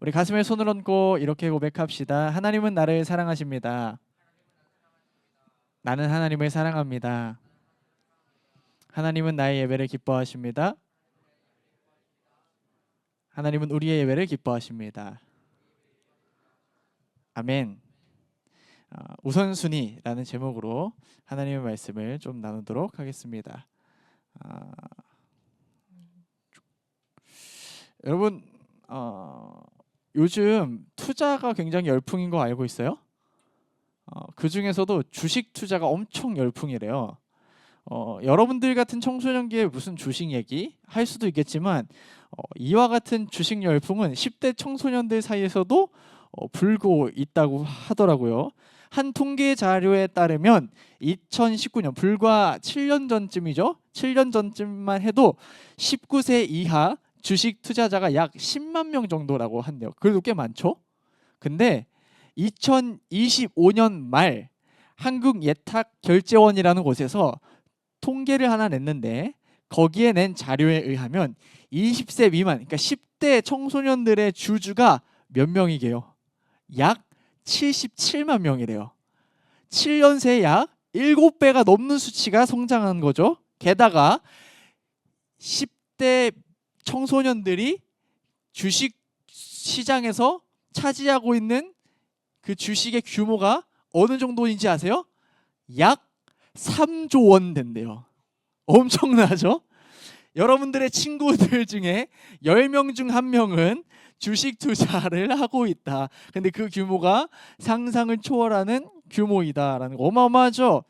우리 가슴에 손을 얹고 이렇게 고백합시다. 하나님은 나를 사랑하십니다. 나는 하나님을 사랑합니다. 하나님은 나의 예배를 기뻐하십니다. 하나님은 우리의 예배를 기뻐하십니다. 아멘. 우선순위라는 제목으로 하나님의 말씀을 좀 나누도록 하겠습니다. 여러분, 요즘 투자가 굉장히 열풍인 거 알고 있어요? 그 중에서도 주식 투자가 엄청 열풍이래요. 여러분들 같은 청소년기에 무슨 주식 얘기 할 수도 있겠지만 이와 같은 주식 열풍은 10대 청소년들 사이에서도 불고 있다고 하더라고요. 한 통계 자료에 따르면 2019년 불과 7년 전쯤이죠. 7년 전쯤만 해도 19세 이하 주식 투자자가 약 10만 명 정도라고 한대요. 그래도 꽤 많죠? 근데 2025년 말 한국예탁결제원이라는 곳에서 통계를 하나 냈는데 거기에 낸 자료에 의하면 20세 미만, 그러니까 10대 청소년들의 주주가 몇 명이게요? 약 77만 명이래요. 7년 새에 약 7배가 넘는 수치가 성장한 거죠. 게다가 10대 청소년들이 주식 시장에서 차지하고 있는 그 주식의 규모가 어느 정도인지 아세요? 약 3조 원 된대요. 엄청나죠? 여러분들의 친구들 중에 10명 중 1명은 주식 투자를 하고 있다. 근데 그 규모가 상상을 초월하는 규모이다라는 거 어마어마하죠?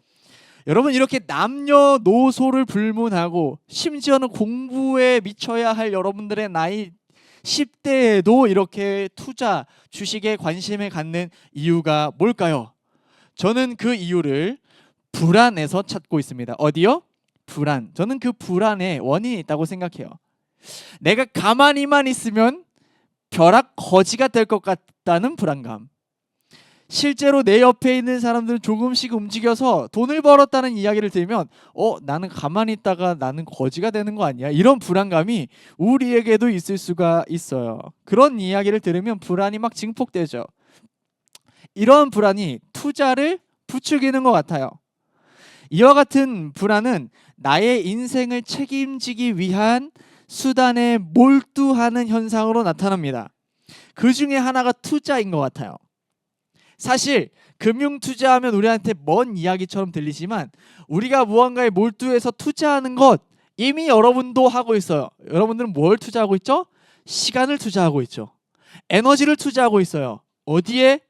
여러분, 이렇게 남녀노소를 불문하고 심지어는 공부에 미쳐야 할 여러분들의 나이 10대에도 이렇게 투자, 주식에 관심을 갖는 이유가 뭘까요? 저는 그 이유를 불안에서 찾고 있습니다. 어디요? 불안. 저는 그 불안에 원인이 있다고 생각해요. 내가 가만히만 있으면 벼락 거지가 될 것 같다는 불안감. 실제로 내 옆에 있는 사람들은 조금씩 움직여서 돈을 벌었다는 이야기를 들으면 나는 가만히 있다가 나는 거지가 되는 거 아니야? 이런 불안감이 우리에게도 있을 수가 있어요. 그런 이야기를 들으면 불안이 막 증폭되죠. 이런 불안이 투자를 부추기는 것 같아요. 이와 같은 불안은 나의 인생을 책임지기 위한 수단에 몰두하는 현상으로 나타납니다. 그 중에 하나가 투자인 것 같아요. 사실 금융 투자하면 우리한테 먼 이야기처럼 들리지만 우리가 무언가에 몰두해서 투자하는 것 이미 여러분도 하고 있어요. 여러분들은 뭘 투자하고 있죠? 시간을 투자하고 있죠. 에너지를 투자하고 있어요. 어디에?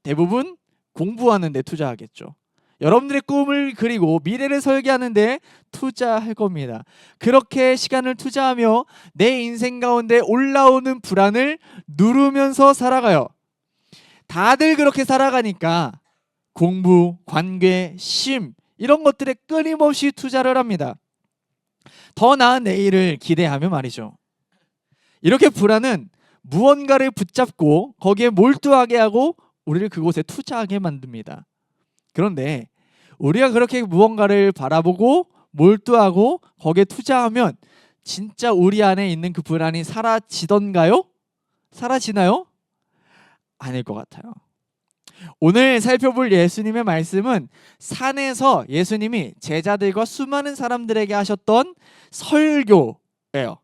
대부분 공부하는 데 투자하겠죠. 여러분들의 꿈을 그리고 미래를 설계하는 데 투자할 겁니다. 그렇게 시간을 투자하며 내 인생 가운데 올라오는 불안을 누르면서 살아가요. 다들 그렇게 살아가니까 공부, 관계, 쉼 이런 것들에 끊임없이 투자를 합니다. 더 나은 내일을 기대하며 말이죠. 이렇게 불안은 무언가를 붙잡고 거기에 몰두하게 하고 우리를 그곳에 투자하게 만듭니다. 그런데 우리가 그렇게 무언가를 바라보고 몰두하고 거기에 투자하면 진짜 우리 안에 있는 그 불안이 사라지던가요? 사라지나요? 아닐 것 같아요. 오늘 살펴볼 예수님의 말씀은 산에서 예수님이 제자들과 수많은 사람들에게 하셨던 설교예요.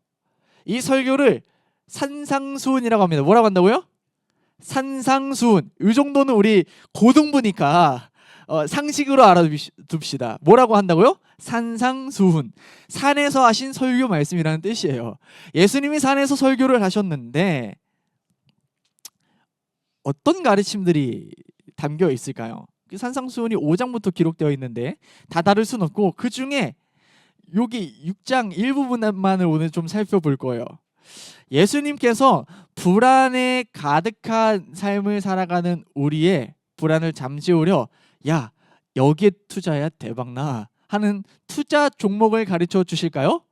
이 설교를 산상수훈이라고 합니다. 뭐라고 한다고요? 산상수훈. 이 정도는 우리 고등부니까 상식으로 알아둡시다. 뭐라고 한다고요? 산상수훈. 산에서 하신 설교 말씀이라는 뜻이에요. 예수님이 산에서 설교를 하셨는데 어떤 가르침들이 담겨 있을까요? 산상수훈이 5장부터 기록되어 있는데 다 다를 순 없고 그 중에 여기 6장 일부분만을 오늘 좀 살펴볼 거예요. 예수님께서 불안에 가득한 삶을 살아가는 우리의 불안을 잠재우려 야 여기에 투자해야 대박나 하는 투자 종목을 가르쳐 주실까요?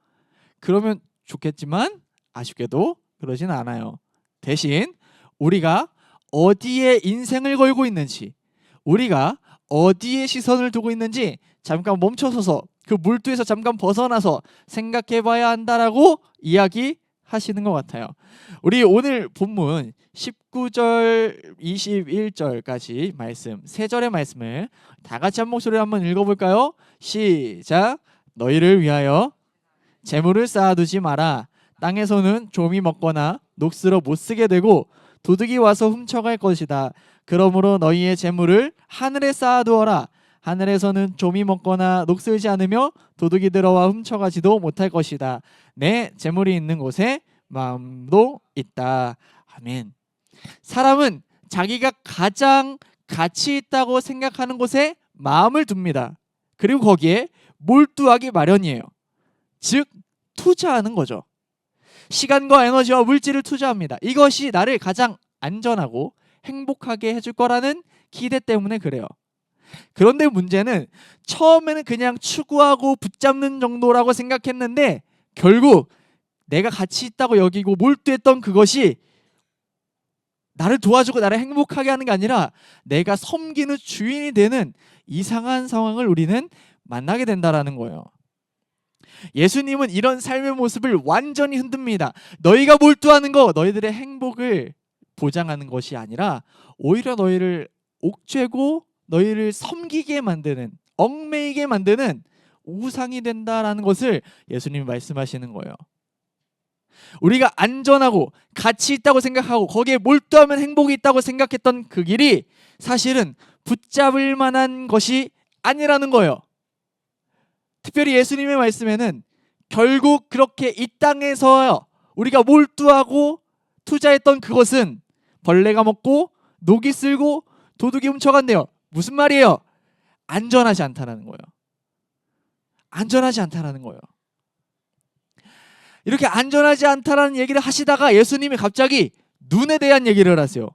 그러면 좋겠지만 아쉽게도 그러진 않아요. 대신 우리가 어디에 인생을 걸고 있는지, 우리가 어디에 시선을 두고 있는지 잠깐 멈춰서서 그 몰두에서 잠깐 벗어나서 생각해 봐야 한다라고 이야기하고 하시는 것 같아요. 우리 오늘 본문 19절 21절까지 말씀, 세 절의 말씀을 다 같이 한 목소리로 한번 읽어볼까요? 시작. 너희를 위하여 재물을 쌓아두지 마라. 땅에서는 좀이 먹거나 녹슬어 못 쓰게 되고 도둑이 와서 훔쳐갈 것이다. 그러므로 너희의 재물을 하늘에 쌓아두어라. 하늘에서는 좀이 먹거나 녹슬지 않으며 도둑이 들어와 훔쳐가지도 못할 것이다. 내 재물이 있는 곳에 마음도 있다. 아멘. 사람은 자기가 가장 가치 있다고 생각하는 곳에 마음을 둡니다. 그리고 거기에 몰두하기 마련이에요. 즉 투자하는 거죠. 시간과 에너지와 물질을 투자합니다. 이것이 나를 가장 안전하고 행복하게 해줄 거라는 기대 때문에 그래요. 그런데 문제는 처음에는 그냥 추구하고 붙잡는 정도라고 생각했는데 결국 내가 가치 있다고 여기고 몰두했던 그것이 나를 도와주고 나를 행복하게 하는 게 아니라 내가 섬기는 주인이 되는 이상한 상황을 우리는 만나게 된다라는 거예요. 예수님은 이런 삶의 모습을 완전히 흔듭니다. 너희가 몰두하는 거 너희들의 행복을 보장하는 것이 아니라 오히려 너희를 옥죄고 너희를 섬기게 만드는, 얽매이게 만드는 우상이 된다라는 것을 예수님이 말씀하시는 거예요. 우리가 안전하고 가치 있다고 생각하고 거기에 몰두하면 행복이 있다고 생각했던 그 길이 사실은 붙잡을 만한 것이 아니라는 거예요. 특별히 예수님의 말씀에는 결국 그렇게 이 땅에서 우리가 몰두하고 투자했던 그것은 벌레가 먹고 녹이 쓸고 도둑이 훔쳐간대요. 무슨 말이에요? 안전하지 않다라는 거예요. 안전하지 않다라는 거예요. 이렇게 안전하지 않다라는 얘기를 하시다가 예수님이 갑자기 눈에 대한 얘기를 하세요.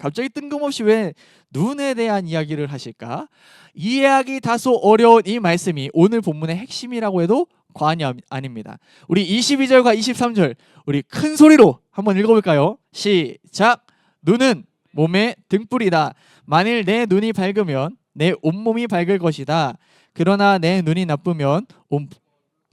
갑자기 뜬금없이 왜 눈에 대한 이야기를 하실까? 이해하기 다소 어려운 이 말씀이 오늘 본문의 핵심이라고 해도 과언이 아닙니다. 우리 22절과 23절 우리 큰 소리로 한번 읽어볼까요? 시작. 눈은 몸의 등불이다. 만일 내 눈이 밝으면 내 온몸이 밝을 것이다. 그러나 내 눈이 나쁘면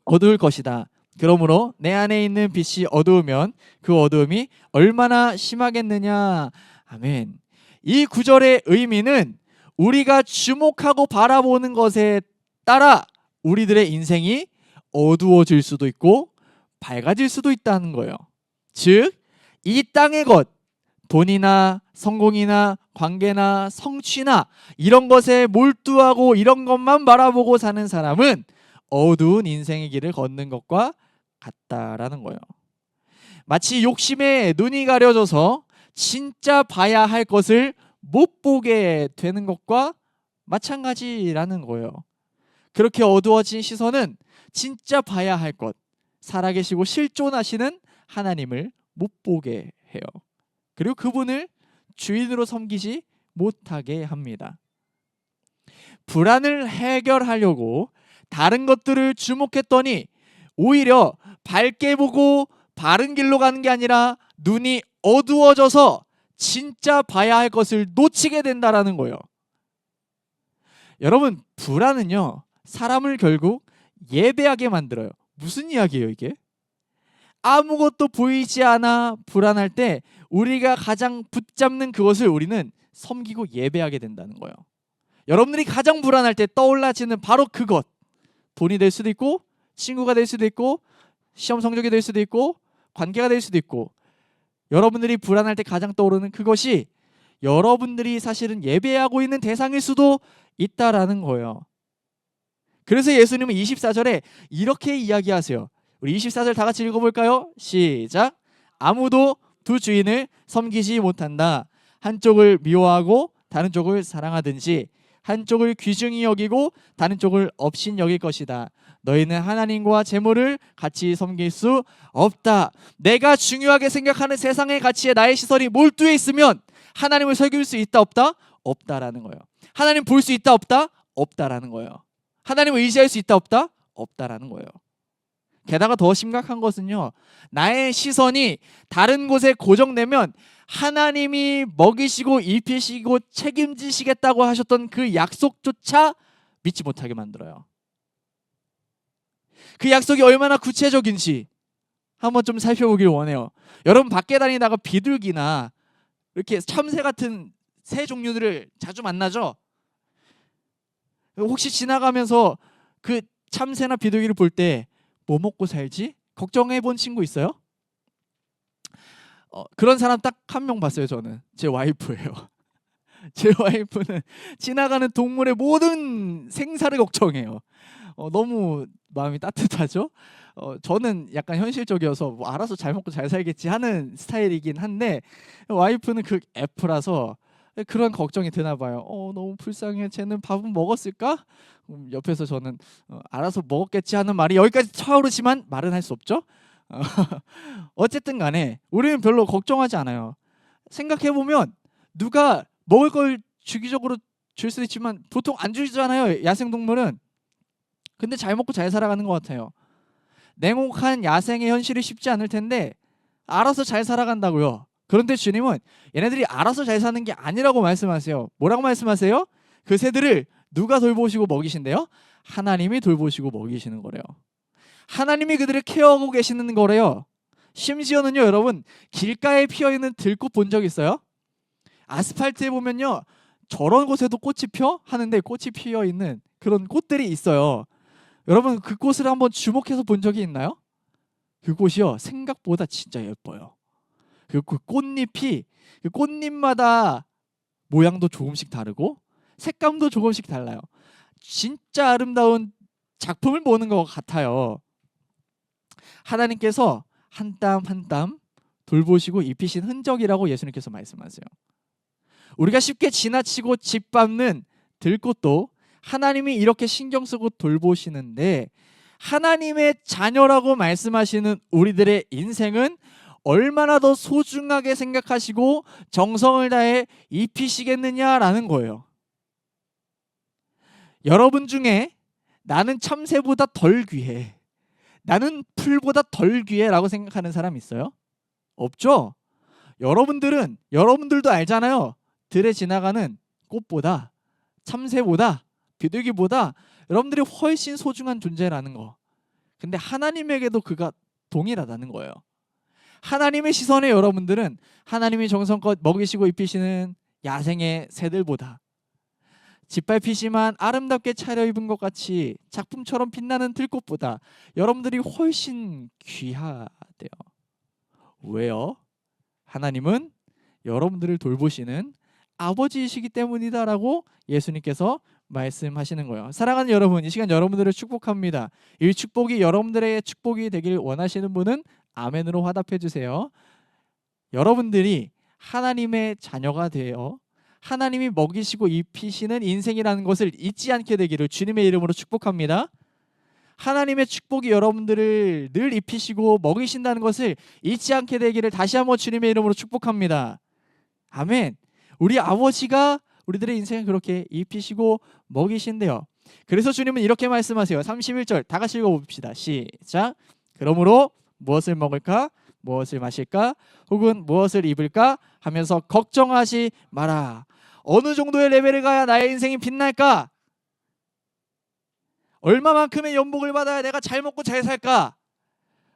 어두울 것이다. 그러므로 내 안에 있는 빛이 어두우면 그 어두움이 얼마나 심하겠느냐. 아멘. 이 구절의 의미는 우리가 주목하고 바라보는 것에 따라 우리들의 인생이 어두워질 수도 있고 밝아질 수도 있다는 거예요. 즉, 이 땅의 것, 돈이나 성공이나 관계나 성취나 이런 것에 몰두하고 이런 것만 바라보고 사는 사람은 어두운 인생의 길을 걷는 것과 같다라는 거예요. 마치 욕심에 눈이 가려져서 진짜 봐야 할 것을 못 보게 되는 것과 마찬가지라는 거예요. 그렇게 어두워진 시선은 진짜 봐야 할 것, 살아계시고 실존하시는 하나님을 못 보게 해요. 그리고 그분을 주인으로 섬기지 못하게 합니다. 불안을 해결하려고 다른 것들을 주목했더니 오히려 밝게 보고 바른 길로 가는 게 아니라 눈이 어두워져서 진짜 봐야 할 것을 놓치게 된다라는 거예요. 여러분, 불안은요 사람을 결국 예배하게 만들어요. 무슨 이야기예요 이게? 아무것도 보이지 않아 불안할 때 우리가 가장 붙잡는 그것을 우리는 섬기고 예배하게 된다는 거예요. 여러분들이 가장 불안할 때 떠올라지는 바로 그것, 돈이 될 수도 있고 친구가 될 수도 있고 시험 성적이 될 수도 있고 관계가 될 수도 있고, 여러분들이 불안할 때 가장 떠오르는 그것이 여러분들이 사실은 예배하고 있는 대상일 수도 있다라는 거예요. 그래서 예수님은 24절에 이렇게 이야기하세요. 우리 24절 다 같이 읽어볼까요? 시작. 아무도 두 주인을 섬기지 못한다. 한쪽을 미워하고 다른 쪽을 사랑하든지 한쪽을 귀중히 여기고 다른 쪽을 업신 여길 것이다. 너희는 하나님과 재물을 같이 섬길 수 없다. 내가 중요하게 생각하는 세상의 가치에 나의 시선이 몰두해 있으면 하나님을 섬길 수 있다 없다? 없다라는 거예요. 하나님 볼 수 있다 없다? 없다라는 거예요. 하나님을 의지할 수 있다 없다? 없다라는 거예요. 게다가 더 심각한 것은요, 나의 시선이 다른 곳에 고정되면 하나님이 먹이시고 입히시고 책임지시겠다고 하셨던 그 약속조차 믿지 못하게 만들어요. 그 약속이 얼마나 구체적인지, 한번 좀 살펴보길 원해요. 여러분 밖에 다니다가 비둘기나 이렇게 참새 같은 새 종류들을 자주 만나죠? 혹시 지나가면서 그 참새나 비둘기를 볼 때 뭐 먹고 살지? 걱정해 본 친구 있어요? 그런 사람 딱 한 명 봤어요. 저는 제 와이프예요. 제 와이프는 지나가는 동물의 모든 생사를 걱정해요. 너무 마음이 따뜻하죠. 저는 약간 현실적이어서 뭐 알아서 잘 먹고 잘 살겠지 하는 스타일이긴 한데 와이프는 그 F라서 그런 걱정이 드나 봐요. 너무 불쌍해. 쟤는 밥은 먹었을까? 옆에서 저는 알아서 먹었겠지 하는 말이 여기까지 차오르지만 말은 할 수 없죠. 어쨌든 간에 우리는 별로 걱정하지 않아요. 생각해보면 누가 먹을 걸 주기적으로 줄 수도 있지만 보통 안 주잖아요. 야생동물은. 근데 잘 먹고 잘 살아가는 것 같아요. 냉혹한 야생의 현실이 쉽지 않을 텐데 알아서 잘 살아간다고요. 그런데 주님은 얘네들이 알아서 잘 사는 게 아니라고 말씀하세요. 뭐라고 말씀하세요? 그 새들을 누가 돌보시고 먹이신대요? 하나님이 돌보시고 먹이시는 거래요. 하나님이 그들을 케어하고 계시는 거래요. 심지어는요, 여러분, 길가에 피어있는 들꽃 본 적 있어요? 아스팔트에 보면요, 저런 곳에도 꽃이 펴? 하는데 꽃이 피어있는 그런 꽃들이 있어요. 여러분, 그 꽃을 한번 주목해서 본 적이 있나요? 그 꽃이요, 생각보다 진짜 예뻐요. 그 꽃잎이, 그 꽃잎마다 모양도 조금씩 다르고 색감도 조금씩 달라요. 진짜 아름다운 작품을 보는 것 같아요. 하나님께서 한 땀 한 땀 돌보시고 입히신 흔적이라고 예수님께서 말씀하세요. 우리가 쉽게 지나치고 짓밟는 들꽃도 하나님이 이렇게 신경 쓰고 돌보시는데 하나님의 자녀라고 말씀하시는 우리들의 인생은 얼마나 더 소중하게 생각하시고 정성을 다해 입히시겠느냐라는 거예요. 여러분 중에 나는 참새보다 덜 귀해, 나는 풀보다 덜 귀해 라고 생각하는 사람 있어요? 없죠? 여러분들도 알잖아요. 들에 지나가는 꽃보다, 참새보다, 비둘기보다 여러분들이 훨씬 소중한 존재라는 거. 근데 하나님에게도 그가 동일하다는 거예요. 하나님의 시선에 여러분들은 하나님이 정성껏 먹이시고 입히시는 야생의 새들보다, 짓밟히지만 아름답게 차려입은 것 같이 작품처럼 빛나는 들꽃보다 여러분들이 훨씬 귀하대요. 왜요? 하나님은 여러분들을 돌보시는 아버지이시기 때문이다라고 예수님께서 말씀하시는 거예요. 사랑하는 여러분, 이 시간 여러분들을 축복합니다. 이 축복이 여러분들의 축복이 되길 원하시는 분은 아멘으로 화답해 주세요. 여러분들이 하나님의 자녀가 되어 하나님이 먹이시고 입히시는 인생이라는 것을 잊지 않게 되기를 주님의 이름으로 축복합니다. 하나님의 축복이 여러분들을 늘 입히시고 먹이신다는 것을 잊지 않게 되기를 다시 한번 주님의 이름으로 축복합니다. 아멘. 우리 아버지가 우리들의 인생을 그렇게 입히시고 먹이신대요. 그래서 주님은 이렇게 말씀하세요. 31절 다 같이 읽어봅시다. 시작. 그러므로 무엇을 먹을까? 무엇을 마실까? 혹은 무엇을 입을까? 하면서 걱정하지 마라. 어느 정도의 레벨을 가야 나의 인생이 빛날까? 얼마만큼의 연봉을 받아야 내가 잘 먹고 잘 살까?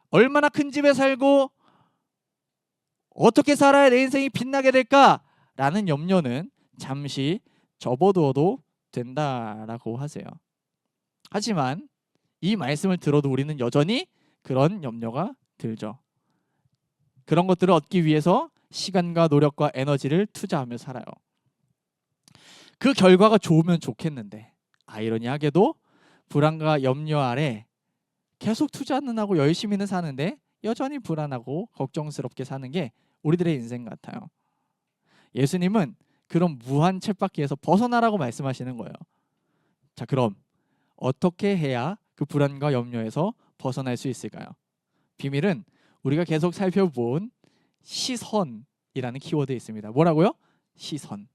얼마나 큰 집에 살고 어떻게 살아야 내 인생이 빛나게 될까? 라는 염려는 잠시 접어두어도 된다라고 하세요. 하지만 이 말씀을 들어도 우리는 여전히 그런 염려가 들죠. 그런 것들을 얻기 위해서 시간과 노력과 에너지를 투자하며 살아요. 그 결과가 좋으면 좋겠는데 아이러니하게도 불안과 염려 아래 계속 투자는 하고 열심히는 사는데 여전히 불안하고 걱정스럽게 사는 게 우리들의 인생 같아요. 예수님은 그런 무한 쳇바퀴에서 벗어나라고 말씀하시는 거예요. 자, 그럼 어떻게 해야 그 불안과 염려에서 벗어날 수 있을까요? 비밀은 우리가 계속 살펴본 시선이라는 키워드에 있습니다. 뭐라고요? 시선.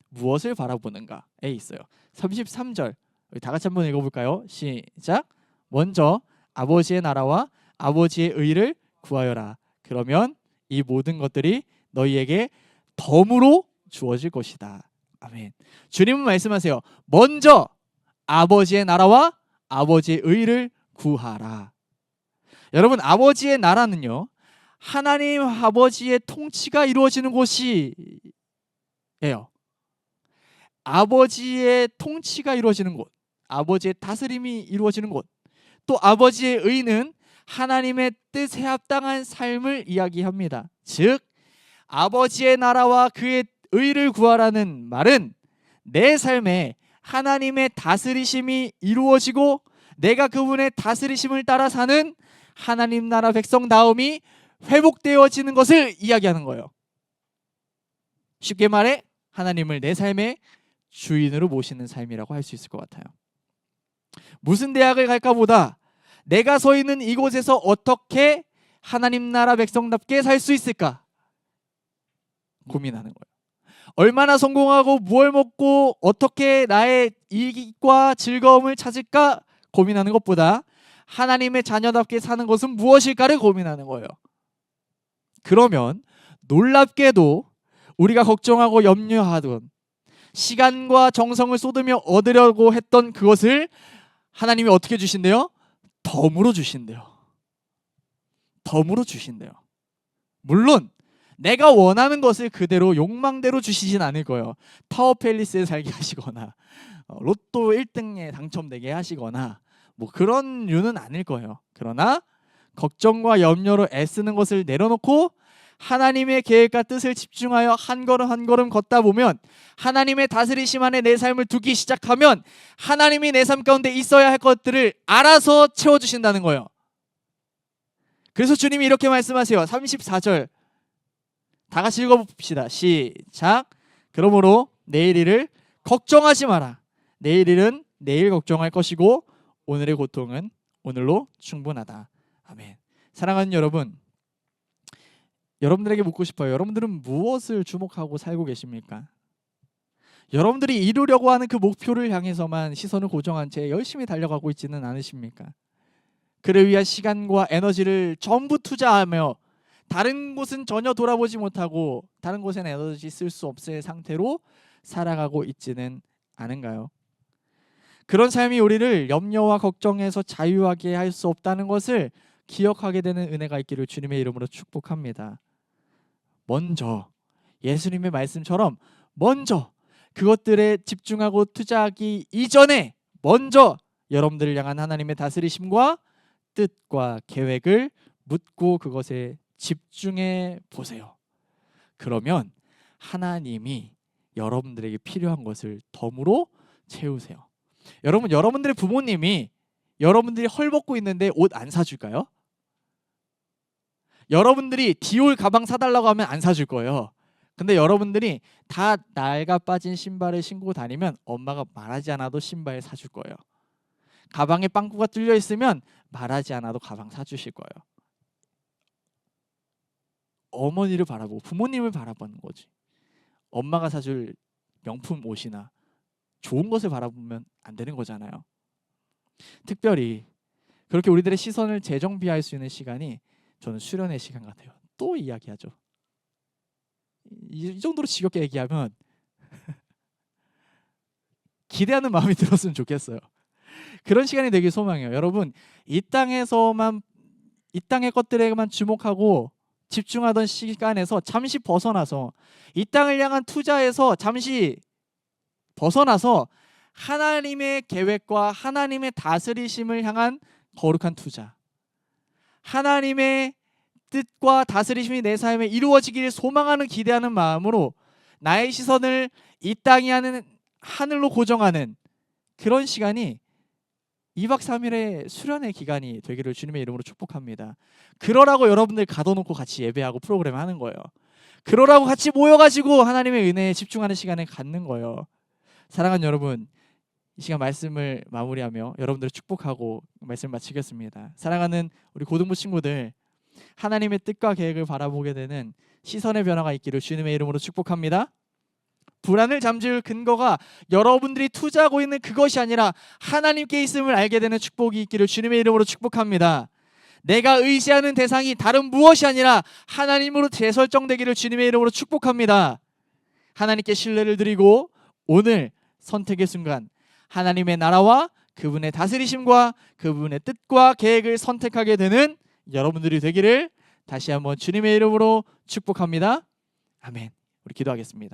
무엇을 바라보는가에 있어요. 33절 다 같이 한번 읽어볼까요? 시작. 먼저 아버지의 나라와 아버지의 의를 구하여라. 그러면 이 모든 것들이 너희에게 덤으로 주어질 것이다. 아멘. 주님은 말씀하세요. 먼저 아버지의 나라와 아버지의 의를 구하라. 여러분, 아버지의 나라는요, 하나님 아버지의 통치가 이루어지는 곳이에요. 아버지의 통치가 이루어지는 곳, 아버지의 다스림이 이루어지는 곳, 또 아버지의 의는 하나님의 뜻에 합당한 삶을 이야기합니다. 즉, 아버지의 나라와 그의 의를 구하라는 말은 내 삶에 하나님의 다스리심이 이루어지고 내가 그분의 다스리심을 따라 사는 하나님 나라 백성다움이 회복되어지는 것을 이야기하는 거예요. 쉽게 말해 하나님을 내 삶의 주인으로 모시는 삶이라고 할 수 있을 것 같아요. 무슨 대학을 갈까 보다 내가 서 있는 이곳에서 어떻게 하나님 나라 백성답게 살 수 있을까 고민하는 거예요. 얼마나 성공하고 무엇을 먹고 어떻게 나의 이익과 즐거움을 찾을까 고민하는 것보다 하나님의 자녀답게 사는 것은 무엇일까를 고민하는 거예요. 그러면 놀랍게도 우리가 걱정하고 염려하던 시간과 정성을 쏟으며 얻으려고 했던 그것을 하나님이 어떻게 주신대요? 덤으로 주신대요. 덤으로 주신대요. 물론 내가 원하는 것을 그대로 욕망대로 주시진 않을 거예요. 타워팰리스에 살게 하시거나 로또 1등에 당첨되게 하시거나 뭐 그런 류는 아닐 거예요. 그러나 걱정과 염려로 애쓰는 것을 내려놓고 하나님의 계획과 뜻을 집중하여 한 걸음 한 걸음 걷다 보면, 하나님의 다스리심 안에 내 삶을 두기 시작하면 하나님이 내 삶 가운데 있어야 할 것들을 알아서 채워주신다는 거예요. 그래서 주님이 이렇게 말씀하세요. 34절 다 같이 읽어봅시다. 시작. 그러므로 내일 일을 걱정하지 마라. 내일 일은 내일 걱정할 것이고 오늘의 고통은 오늘로 충분하다. 아멘. 사랑하는 여러분, 여러분들에게 묻고 싶어요. 여러분들은 무엇을 주목하고 살고 계십니까? 여러분들이 이루려고 하는 그 목표를 향해서만 시선을 고정한 채 열심히 달려가고 있지는 않으십니까? 그를 위한 시간과 에너지를 전부 투자하며 다른 곳은 전혀 돌아보지 못하고 다른 곳엔 에너지 쓸 수 없을 상태로 살아가고 있지는 않은가요? 그런 삶이 우리를 염려와 걱정에서 자유하게 할 수 없다는 것을 기억하게 되는 은혜가 있기를 주님의 이름으로 축복합니다. 먼저 예수님의 말씀처럼 먼저 그것들에 집중하고 투자하기 이전에 먼저 여러분들을 향한 하나님의 다스리심과 뜻과 계획을 묻고 그것에 집중해 보세요. 그러면 하나님이 여러분들에게 필요한 것을 덤으로 채우세요. 여러분, 여러분들의 부모님이 여러분들이 헐벗고 있는데 옷 안 사줄까요? 여러분들이 디올 가방 사달라고 하면 안 사줄 거예요. 근데 여러분들이 다 낡아 빠진 신발을 신고 다니면 엄마가 말하지 않아도 신발 사줄 거예요. 가방에 빵꾸가 뚫려 있으면 말하지 않아도 가방 사주실 거예요. 어머니를 바라보고 부모님을 바라보는 거지. 엄마가 사줄 명품 옷이나 좋은 것을 바라보면 안 되는 거잖아요. 특별히 그렇게 우리들의 시선을 재정비할 수 있는 시간이 저는 수련의 시간 같아요. 또 이야기하죠. 이 정도로 지겹게 얘기하면 기대하는 마음이 들었으면 좋겠어요. 그런 시간이 되길 소망해요. 여러분, 이 땅에서만 이 땅의 것들에만 주목하고 집중하던 시간에서 잠시 벗어나서 이 땅을 향한 투자에서 잠시 벗어나서 하나님의 계획과 하나님의 다스리심을 향한 거룩한 투자, 하나님의 뜻과 다스리심이 내 삶에 이루어지기를 소망하는 기대하는 마음으로 나의 시선을 이 땅이 하는 하늘로 고정하는 그런 시간이 2박 3일의 수련의 기간이 되기를 주님의 이름으로 축복합니다. 그러라고 여러분들 가둬놓고 같이 예배하고 프로그램 하는 거예요. 그러라고 같이 모여가지고 하나님의 은혜에 집중하는 시간을 갖는 거예요. 사랑하는 여러분, 이 시간 말씀을 마무리하며 여러분들을 축복하고 말씀 마치겠습니다. 사랑하는 우리 고등부 친구들, 하나님의 뜻과 계획을 바라보게 되는 시선의 변화가 있기를 주님의 이름으로 축복합니다. 불안을 잠재울 근거가 여러분들이 투자하고 있는 그것이 아니라 하나님께 있음을 알게 되는 축복이 있기를 주님의 이름으로 축복합니다. 내가 의지하는 대상이 다른 무엇이 아니라 하나님으로 재설정되기를 주님의 이름으로 축복합니다. 하나님께 신뢰를 드리고 오늘 선택의 순간 하나님의 나라와 그분의 다스리심과 그분의 뜻과 계획을 선택하게 되는 여러분들이 되기를 다시 한번 주님의 이름으로 축복합니다. 아멘. 우리 기도하겠습니다.